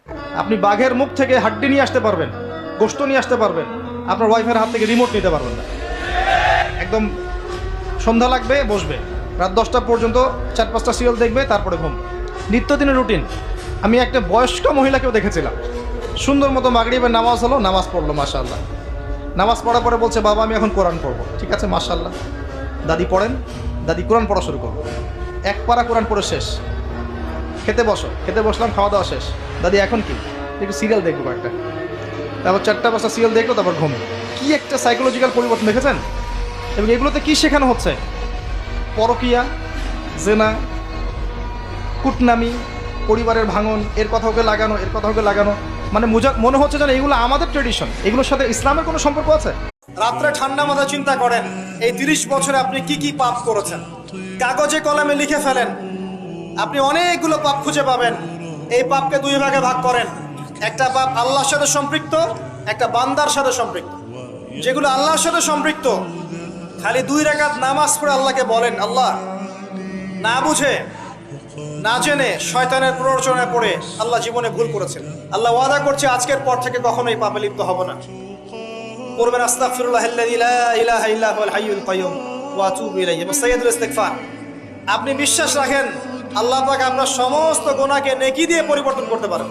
আপনি বাঘের মুখ থেকে হাড্ডি নিয়ে আসতে পারবেন, গোশত নিয়ে আসতে পারবেন, আপনার ওয়াইফের হাত থেকে রিমোট নিতে পারবেন না। একদম সন্ধ্যা লাগবে, বসবে, রাত 10টা পর্যন্ত 4-5টা সিরিয়াল দেখবে, তারপরে ঘুম। নিত্যদিনের রুটিন। আমি একটা বয়স্ক মহিলাকেও দেখেছিলাম, সুন্দর মতো মাগরিবের নামাজ হলো, নামাজ পড়লো, মাশাআল্লাহ। নামাজ পড়ার পরে বলছে, বাবা আমি এখন কোরআন পড়বো। ঠিক আছে, মাশাআল্লাহ। দাদি পড়েন। দাদি কোরআন পড়া শুরু করলো, এক পারা কোরআন পড়ে শেষ। খেতে বসো, খেতে বসলাম, খাওয়া দাওয়া শেষ। দাদি এখন কি? একটু সিরিয়াল দেখবো কয়েকটা। তারপর 4টা-5টা সিরিয়াল দেখলো, তারপর ঘুম। কি একটা সাইকোলজিক্যাল পরিবর্তন দেখেছেন? এবং এগুলোতে কি শেখানো হচ্ছে? পরকিয়া, জেনা, কুটনামি, পরিবারের ভাঙন, এর কথা ওকে লাগানো, এর কথা ওকে লাগানো। মানে মনে হচ্ছে যেন এগুলো আমাদের ট্রেডিশন, এগুলোর সাথে ইসলামের কোনো সম্পর্ক আছে? রাত্রে ঠান্ডা মাথায় চিন্তা করেন, এই 30 বছরে আপনি কি কি পাপ করেছেন। কাগজে কলমে লিখে ফেলেন, আপনি অনেকগুলো পাপ খুঁজে পাবেন। এই পাপকে 2 ভাগে ভাগ করেন। একটা পাপ আল্লাহর সাথে সম্পৃক্ত, একটা বান্দার সাথে সম্পৃক্ত। যেগুলো আল্লাহর সাথে সম্পৃক্ত, খালি 2 রাকাত নামাজ পড়ে আল্লাহকে বলেন, আল্লাহ, না বুঝে না জেনে শয়তানের প্ররোচনায় পড়ে আল্লাহ জীবনে ভুল করেছেন, আল্লাহ ওয়াদা করছে আজকের পর থেকে কখনো এই পাপে লিপ্ত হব না। পড়বেন আস্তাগফিরুল্লাহাল্লাযী লা ইলাহা ইল্লা হুয়াল হাইয়ুল কাইয়্যুম ওয়া আতুবু ইলাইহি, সাইয়্যিদুল ইস্তিগফার। আপনি বিশ্বাস রাখেন আল্লাহ পাক আপনার সমস্ত গুনাহকে নেকি দিয়ে পরিবর্তন করতে পারেন।